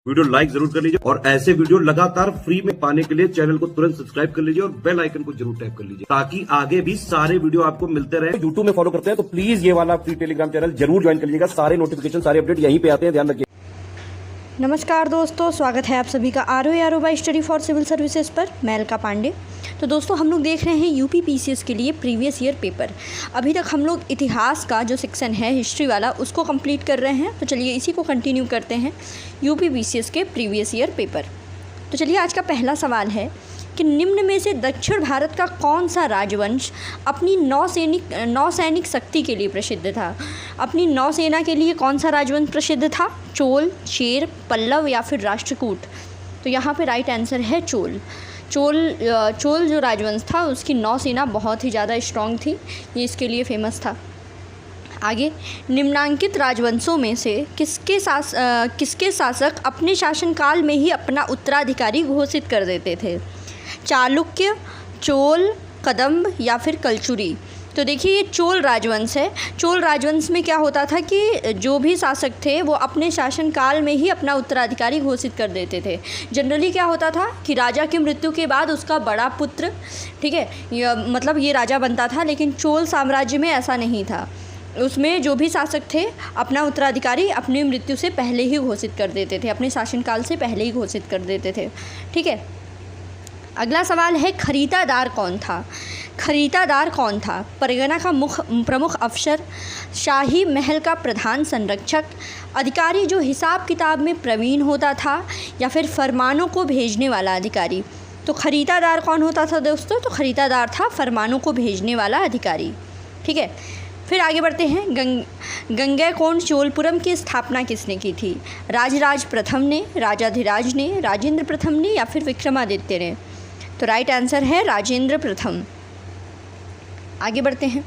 Video like जरूर कर लीजिए और ऐसे वीडियो लगातार फ्री में पाने के लिए चैनल को तुरंत सब्सक्राइब कर लीजिए और बेल आइकन को जरूर टैप कर लीजिए ताकि आगे भी सारे वीडियो आपको मिलते रहे। यूट्यूब में फॉलो करते हैं तो प्लीज ये वाला फ्री टेलीग्राम चैनल जरूर ज्वाइन कर लीजिएगा। सारे नोटिफिकेशन सारे अपडेट यहीं पे आते हैं, ध्यान रखिए। नमस्कार दोस्तों, स्वागत है आप सभी का R by study for civil services पर। मैं अलका पांडे। तो दोस्तों, हम लोग देख रहे हैं यूपी पीसीएस के लिए प्रीवियस ईयर पेपर। अभी तक हम लोग इतिहास का जो सेक्शन है हिस्ट्री वाला उसको कंप्लीट कर रहे हैं। तो चलिए इसी को कंटिन्यू करते हैं, यूपी पीसीएस के प्रीवियस ईयर पेपर। तो चलिए आज का पहला सवाल है कि निम्न में से दक्षिण भारत का कौन सा राजवंश अपनी नौसैनिक शक्ति के लिए प्रसिद्ध था। अपनी नौसेना के लिए कौन सा राजवंश प्रसिद्ध था? चोल, चेर, पल्लव या फिर राष्ट्रकूट। तो यहाँ पे राइट आंसर है चोल। चोल जो राजवंश था उसकी नौसेना बहुत ही ज़्यादा स्ट्रॉन्ग थी, ये इसके लिए फेमस था। आगे, निम्नांकित राजवंशों में से किसके शासक अपने शासनकाल में ही अपना उत्तराधिकारी घोषित कर देते थे? चालुक्य, चोल, कदम्ब या फिर कलचुरी। तो देखिए ये चोल राजवंश है। चोल राजवंश में क्या होता था कि जो भी शासक थे वो अपने शासनकाल में ही अपना उत्तराधिकारी घोषित कर देते थे। जनरली क्या होता था कि राजा की मृत्यु के बाद उसका बड़ा पुत्र, ठीक है, मतलब ये राजा बनता था। लेकिन चोल साम्राज्य में ऐसा नहीं था। उसमें जो भी शासक थे अपना उत्तराधिकारी अपनी मृत्यु से पहले ही घोषित कर देते थे, अपने शासनकाल से पहले ही घोषित कर देते थे। ठीक है, अगला सवाल है खरीदादार कौन था? खरीदादार कौन था? परगना का प्रमुख अफसर, शाही महल का प्रधान संरक्षक, अधिकारी जो हिसाब किताब में प्रवीण होता था या फिर फरमानों को भेजने वाला अधिकारी। तो खरीदादार कौन होता था दोस्तों? तो खरीदादार था फरमानों को भेजने वाला अधिकारी। ठीक है, फिर आगे बढ़ते हैं। गंगैकोंड चोलपुरम की स्थापना किसने की थी? राजराज प्रथम ने, राजाधिराज ने, राजेंद्र प्रथम ने या फिर विक्रमादित्य ने। तो राइट आंसर है राजेंद्र प्रथम। आगे बढ़ते हैं।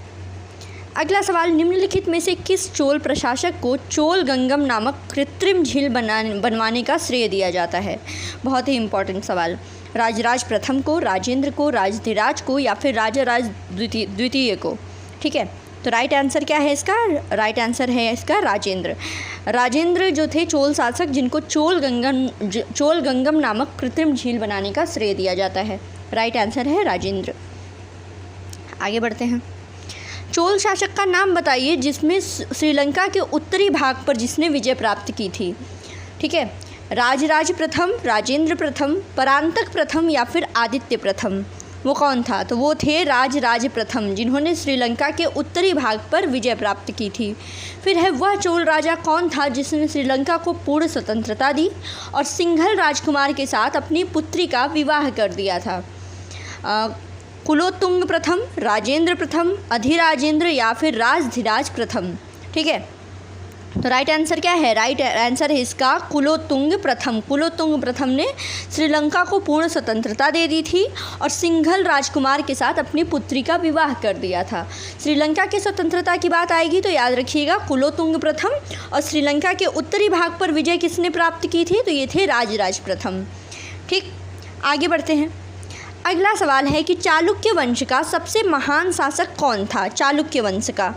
अगला सवाल, निम्नलिखित में से किस चोल प्रशासक को चोल गंगम नामक कृत्रिम झील बनवाने का श्रेय दिया जाता है? बहुत ही इंपॉर्टेंट सवाल। राजराज प्रथम को, राजेंद्र को, राजाधिराज को या फिर राजाराज द्वितीय को। ठीक है, तो राइट आंसर क्या है इसका? राइट आंसर है इसका राजेंद्र। राजेंद्र जो थे चोल शासक जिनको चोल गंगम नामक कृत्रिम झील बनाने का श्रेय दिया जाता है। राइट आंसर है राजेंद्र। आगे बढ़ते हैं। चोल शासक का नाम बताइए जिसमें श्रीलंका के उत्तरी भाग पर जिसने विजय प्राप्त की थी। ठीक है, राजराज प्रथम, राजेंद्र प्रथम, परांतक प्रथम या फिर आदित्य प्रथम। वो कौन था? तो वो थे राजराज प्रथम जिन्होंने श्रीलंका के उत्तरी भाग पर विजय प्राप्त की थी। फिर है वह चोल राजा कौन था जिसने श्रीलंका को पूर्ण स्वतंत्रता दी और सिंघल राजकुमार के साथ अपनी पुत्री का विवाह कर दिया था? कुलोत्तुंग प्रथम, राजेंद्र प्रथम, अधिराजेंद्र या फिर राजधिराज प्रथम। ठीक है, तो राइट आंसर क्या है? राइट आंसर है इसका कुलोत्तुंग प्रथम। कुलोत्तुंग प्रथम ने श्रीलंका को पूर्ण स्वतंत्रता दे दी थी और सिंघल राजकुमार के साथ अपनी पुत्री का विवाह कर दिया था। श्रीलंका की स्वतंत्रता की बात आएगी तो याद रखिएगा कुलोत्तुंग प्रथम। और श्रीलंका के उत्तरी भाग पर विजय किसने प्राप्त की थी? तो ये थे राजराज प्रथम। ठीक, आगे बढ़ते हैं। अगला सवाल है कि चालुक्य वंश का सबसे महान शासक कौन था? चालुक्य वंश का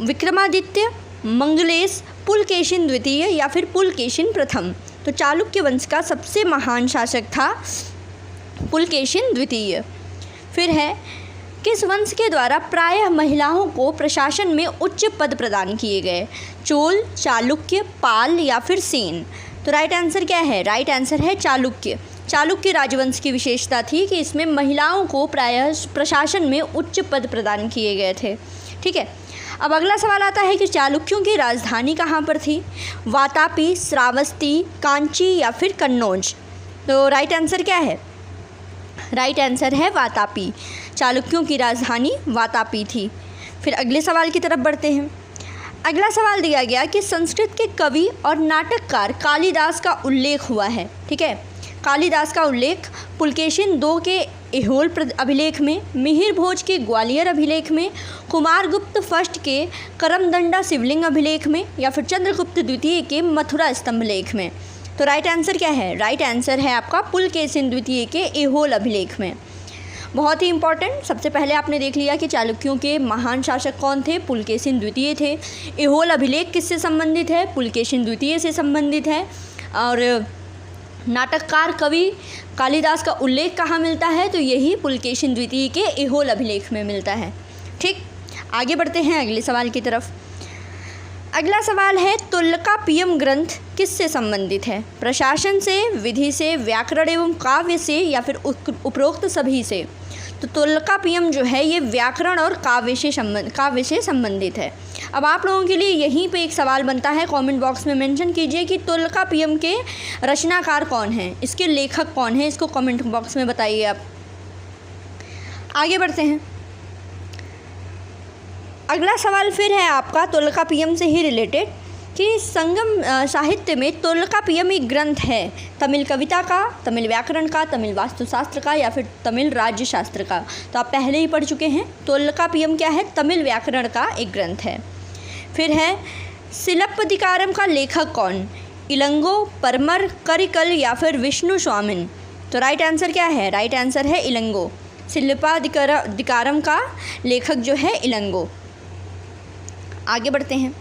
विक्रमादित्य, मंगलेश, पुलकेशिन द्वितीय या फिर पुलकेशिन प्रथम। तो चालुक्य वंश का सबसे महान शासक था पुलकेशिन द्वितीय। फिर है किस वंश के द्वारा प्रायः महिलाओं को प्रशासन में उच्च पद प्रदान किए गए? चोल, चालुक्य, पाल या फिर सेन। तो राइट आंसर क्या है? राइट आंसर है चालुक्य। चालुक्य राजवंश की विशेषता थी कि इसमें महिलाओं को प्रायः प्रशासन में उच्च पद प्रदान किए गए थे। ठीक है, अब अगला सवाल आता है कि चालुक्यों की राजधानी कहाँ पर थी? वातापी, श्रावस्ती, कांची या फिर कन्नौज। तो राइट आंसर क्या है? राइट आंसर है वातापी। चालुक्यों की राजधानी वातापी थी। फिर अगले सवाल की तरफ बढ़ते हैं। अगला सवाल दिया गया कि संस्कृत के कवि और नाटककार कालिदास का उल्लेख हुआ है। ठीक है, कालिदास का उल्लेख पुलकेशिन II के ऐहोल अभिलेख में, मिहिर भोज के ग्वालियर अभिलेख में, कुमारगुप्त फर्स्ट के करमदंडा शिवलिंग अभिलेख में या फिर चंद्रगुप्त द्वितीय के मथुरा स्तंभ लेख में। तो राइट आंसर क्या है? राइट आंसर है आपका पुलकेशिन द्वितीय के ऐहोल अभिलेख में। बहुत ही इंपॉर्टेंट। सबसे पहले आपने देख लिया कि चालुक्यों के महान शासक कौन थे? पुलकेशिन द्वितीय थे। ऐहोल अभिलेख किससे संबंधित है? पुलकेशिन द्वितीय से संबंधित है। और नाटककार कवि कालिदास का उल्लेख कहाँ मिलता है? तो यही पुलकेशिन द्वितीय के ऐहोल अभिलेख में मिलता है। ठीक, आगे बढ़ते हैं अगले सवाल की तरफ। अगला सवाल है, तुल्यकापियम ग्रंथ किससे संबंधित है? प्रशासन से, विधि से, व्याकरण एवं काव्य से, या फिर उपरोक्त सभी से? तो तुल्यकापियम जो है ये व्याकरण और काव्य से संबंधित है। अब आप लोगों के लिए यहीं पे एक सवाल बनता है, कमेंट बॉक्स में मेंशन कीजिए कि तुल्यकापियम के रचनाकार कौन हैं, इसके लेखक कौन हैं, इसको कमेंट बॉक्स में बताइए आप। आगे बढ़ते हैं। अगला सवाल फिर है आपका तुल्यकापियम से ही रिलेटेड कि संगम साहित्य में तुल्यकापियम एक ग्रंथ है तमिल कविता का, तमिल व्याकरण का, तमिल वास्तुशास्त्र का, या फिर तमिल राज्यशास्त्र का? तो आप पहले ही पढ़ चुके हैं, तुल्यकापियम क्या है? तमिल व्याकरण का एक ग्रंथ है। फिर है सिलप्पदिकारम का लेखक कौन? इलंगो, परमर, करिकल, या फिर विष्णु स्वामिन? तो राइट आंसर क्या है? राइट आंसर है इलंगो। सिलप्पदिकारम का लेखक जो है इलंगो। आगे बढ़ते हैं।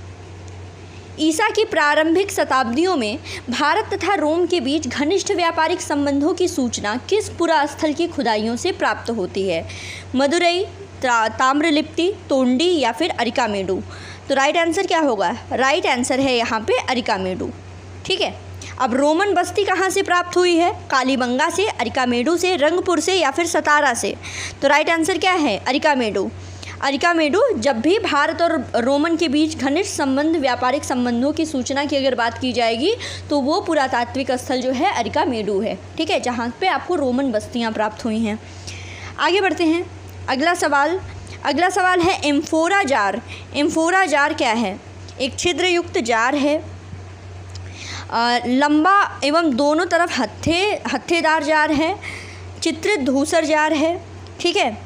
ईसा की प्रारंभिक शताब्दियों में भारत तथा रोम के बीच घनिष्ठ व्यापारिक संबंधों की सूचना किस पुरास्थल की खुदाइयों से प्राप्त होती है? मदुरई, ताम्रलिप्ति, तोंडी, या फिर अरिकामेडु? तो राइट आंसर क्या होगा? राइट आंसर है यहाँ पे अरिकामेडु। ठीक है, अब रोमन बस्ती कहाँ से प्राप्त हुई है? कालीबंगा से, अरिकामेडु से, रंगपुर से, या फिर सतारा से? तो राइट आंसर क्या है? अरिकामेडु। अरिकामेडु, जब भी भारत और रोमन के बीच घनिष्ठ संबंध, व्यापारिक संबंधों की सूचना की अगर बात की जाएगी तो वो पुरातात्विक स्थल जो है अरिकामेडु है। ठीक है, जहाँ पे आपको रोमन बस्तियाँ प्राप्त हुई हैं। आगे बढ़ते हैं। अगला सवाल है एम्फोरा जार। एम्फोरा जार क्या है? एक छिद्रयुक्त जार है, लंबा एवं दोनों तरफ हत्थेदार जार है, चित्रित धूसर जार है। ठीक है,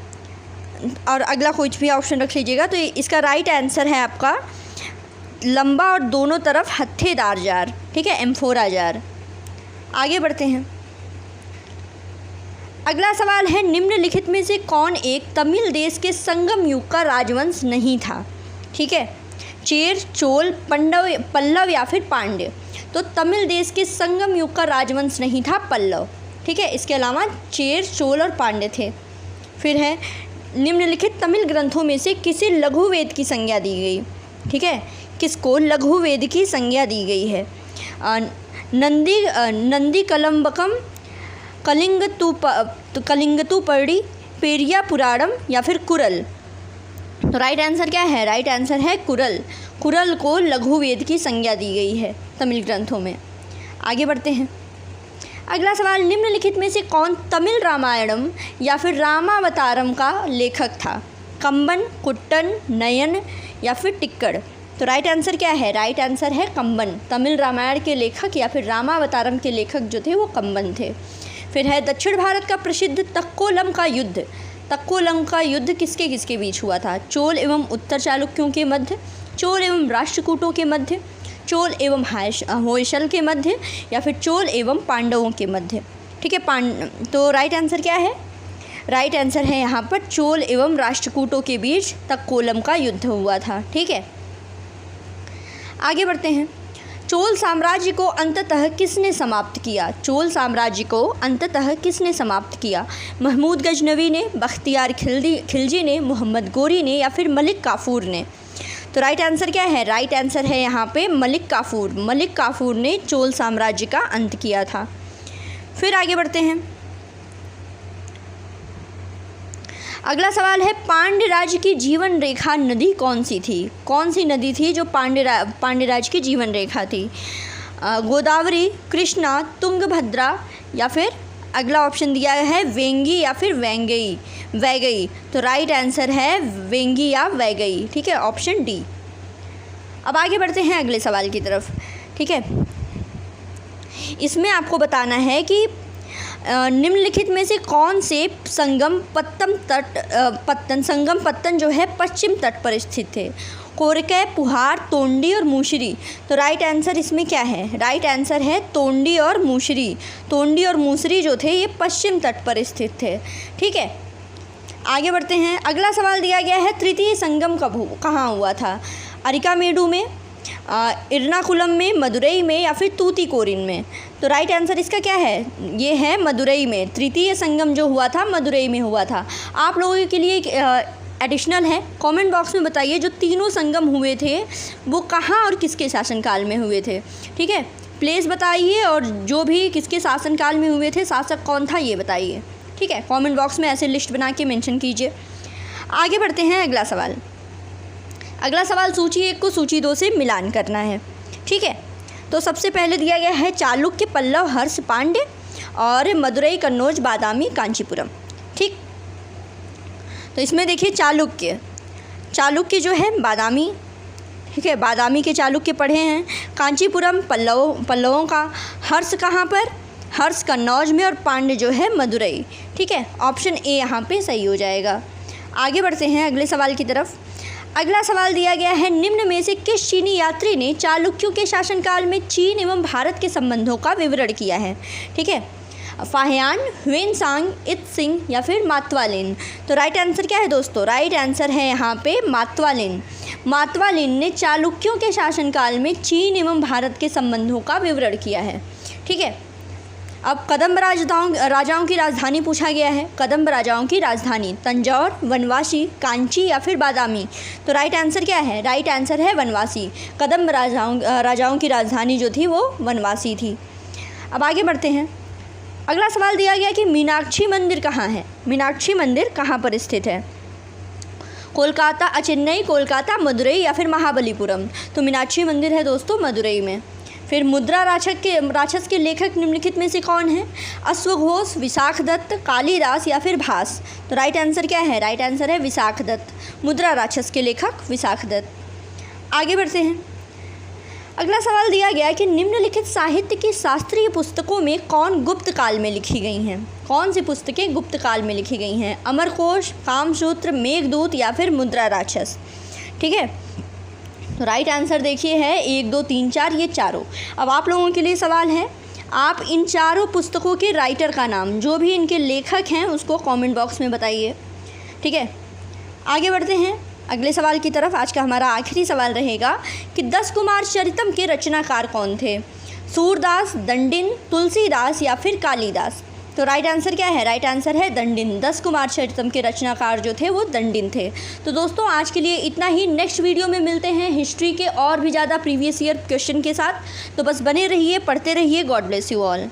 और अगला कुछ भी ऑप्शन रख लीजिएगा। तो इसका राइट आंसर है आपका लंबा और दोनों तरफ हत्थेदार जार। ठीक है, एम्फोरा जार। आगे बढ़ते हैं। अगला सवाल है, निम्नलिखित में से कौन एक तमिल देश के संगम युग का राजवंश नहीं था? ठीक है, चेर, चोल, पल्लव, या फिर पांड्य? तो तमिल देश के संगम युग का राजवंश नहीं था पल्लव। ठीक है, इसके अलावा चेर, चोल और पांड्य थे। फिर है, निम्नलिखित तमिल ग्रंथों में से किसे लघु वेद की संज्ञा दी गई? ठीक है, किसको लघु वेद की संज्ञा दी गई है? नंदी कलम्बकम, कलिंगतुपर्णी, पेरिया पुराणम, या फिर कुरल? तो राइट आंसर क्या है? राइट आंसर है कुरल। कुरल को लघु वेद की संज्ञा दी गई है तमिल ग्रंथों में। आगे बढ़ते हैं। अगला सवाल, निम्नलिखित में से कौन तमिल रामायणम या फिर रामावतारम का लेखक था? कंबन, कुट्टन, नयन, या फिर टिक्कड़? तो राइट आंसर क्या है? राइट आंसर है कंबन। तमिल रामायण के लेखक या फिर रामावतारम के लेखक जो थे वो कंबन थे। फिर है, दक्षिण भारत का प्रसिद्ध तक्कोलम का युद्ध। तक्कोलम का युद्ध किसके किसके बीच हुआ था? चोल एवं उत्तर चालुक्यों के मध्य, चोल एवं राष्ट्रकूटों के मध्य, चोल एवं होयसल के मध्य, या फिर चोल एवं पांडवों के मध्य? ठीक है, तो राइट आंसर क्या है? राइट आंसर है यहाँ पर चोल एवं राष्ट्रकूटों के बीच तक्कोलम का युद्ध हुआ था। ठीक है, आगे बढ़ते हैं। चोल साम्राज्य को अंततः किसने समाप्त किया? चोल साम्राज्य को अंततः किसने समाप्त किया? महमूद गजनवी ने, बख्तियार खिलजी ने, मोहम्मद गोरी ने, या फिर मलिक काफूर ने? तो राइट आंसर क्या है? राइट आंसर है यहाँ पे मलिक काफूर। मलिक काफूर ने चोल साम्राज्य का अंत किया था। फिर आगे बढ़ते हैं। अगला सवाल है, पांड्य राज्य की जीवन रेखा नदी कौन सी थी? कौन सी नदी थी जो पांड्य राज्य की जीवन रेखा थी? गोदावरी, कृष्णा, तुंगभद्रा, या फिर अगला ऑप्शन दिया है वेंगी या फिर वैगई? तो राइट आंसर है वेंगी या वैगई। ठीक है, ऑप्शन डी। अब आगे बढ़ते हैं अगले सवाल की तरफ। ठीक है, इसमें आपको बताना है कि निम्नलिखित में से कौन से संगम पत्तन जो है पश्चिम तट पर स्थित थे? कोरकै, पुहार, तोंडी और मूसरी? तो राइट आंसर इसमें क्या है? राइट आंसर है तोंडी और मूसरी। तोंडी और मूसरी जो थे ये पश्चिम तट पर स्थित थे। ठीक है, आगे बढ़ते हैं। अगला सवाल दिया गया है, तृतीय संगम कहाँ हुआ था? अरिकामेडु में, एर्नाकुलम में, मदुरई में या फिर तूतीकोरिन में। तो राइट आंसर इसका क्या है, ये है मदुरई में। तृतीय संगम जो हुआ था मदुरई में हुआ था। आप लोगों के लिए एक एडिशनल है, कमेंट बॉक्स में बताइए जो तीनों संगम हुए थे वो कहाँ और किसके शासनकाल में हुए थे। ठीक है, प्लेस बताइए और जो भी किसके शासनकाल में हुए थे, शासक कौन था ये बताइए। ठीक है, कमेंट बॉक्स में ऐसे लिस्ट बना के मेंशन कीजिए। आगे बढ़ते हैं अगला सवाल। अगला सवाल सूची 1 को सूची 2 से मिलान करना है। ठीक है, तो सबसे पहले दिया गया है चालुक्य, पल्लव, हर्ष, पांड्य और मदुरई, कन्नौज, बादामी, कांचीपुरम। ठीक, तो इसमें देखिए चालुक्य जो है बादामी। ठीक है, बादामी के चालुक्य पढ़े हैं। कांचीपुरम पल्लवों का। हर्ष कहाँ पर, हर्ष कन्नौज में और पांड्य जो है मदुरई। ठीक है, ऑप्शन ए यहाँ पे सही हो जाएगा। आगे बढ़ते हैं अगले सवाल की तरफ। अगला सवाल दिया गया है, निम्न में से किस चीनी यात्री ने चालुक्यों के शासनकाल में चीन एवं भारत के संबंधों का विवरण किया है। ठीक है, फाहियान, ह्वेनसांग, इत्सिंग या फिर मातवालिन। तो राइट आंसर क्या है दोस्तों, राइट आंसर है यहाँ पे मातवालिन। मातवालिन ने चालुक्यों के शासनकाल में चीन एवं भारत के संबंधों का विवरण किया है। ठीक है, अब कदम्ब राजाओं की राजधानी पूछा गया है। कदम्ब राजाओं की राजधानी तंजौर, वनवासी, कांची या फिर बादामी। तो राइट आंसर क्या है, राइट आंसर है वनवासी। कदम्ब राजाओं की राजधानी जो थी वो वनवासी थी। अब आगे बढ़ते हैं। अगला सवाल दिया गया कि मीनाक्षी मंदिर कहाँ है। मीनाक्षी मंदिर कहाँ पर स्थित है, कोलकाता, चेन्नई, कोलकाता, मदुरई या फिर महाबलीपुरम। तो मीनाक्षी मंदिर है दोस्तों मदुरई में। फिर मुद्रा राक्षस के लेखक निम्नलिखित में से कौन है, अश्वघोष, विशाख दत्त, कालिदास या फिर भास। तो राइट आंसर क्या है, राइट आंसर है विशाख दत्त। मुद्रा राक्षस के लेखक विशाख दत्त। आगे बढ़ते हैं। अगला सवाल दिया गया कि निम्नलिखित साहित्य की शास्त्रीय पुस्तकों में कौन गुप्त काल में लिखी गई हैं। कौन सी पुस्तकें गुप्त काल में लिखी गई हैं, अमरकोश, कामसूत्र, मेघदूत या फिर मुद्रा राक्षस। ठीक है, तो राइट आंसर देखिए है 1, 2, 3, 4 ये चारों। अब आप लोगों के लिए सवाल है, आप इन चारों पुस्तकों के राइटर का नाम, जो भी इनके लेखक हैं उसको कमेंट बॉक्स में बताइए। ठीक है, आगे बढ़ते हैं अगले सवाल की तरफ। आज का हमारा आखिरी सवाल रहेगा कि 10 कुमार चरितम के रचनाकार कौन थे, सूरदास, दंडिन, तुलसीदास या फिर कालिदास। तो राइट आंसर क्या है, राइट आंसर है दंडिन। 10 कुमार चरितम के रचनाकार जो थे वो दंडिन थे। तो दोस्तों आज के लिए इतना ही। नेक्स्ट वीडियो में मिलते हैं हिस्ट्री के और भी ज़्यादा प्रीवियस ईयर क्वेश्चन के साथ। तो बस बने रहिए, पढ़ते रहिए। God bless you all.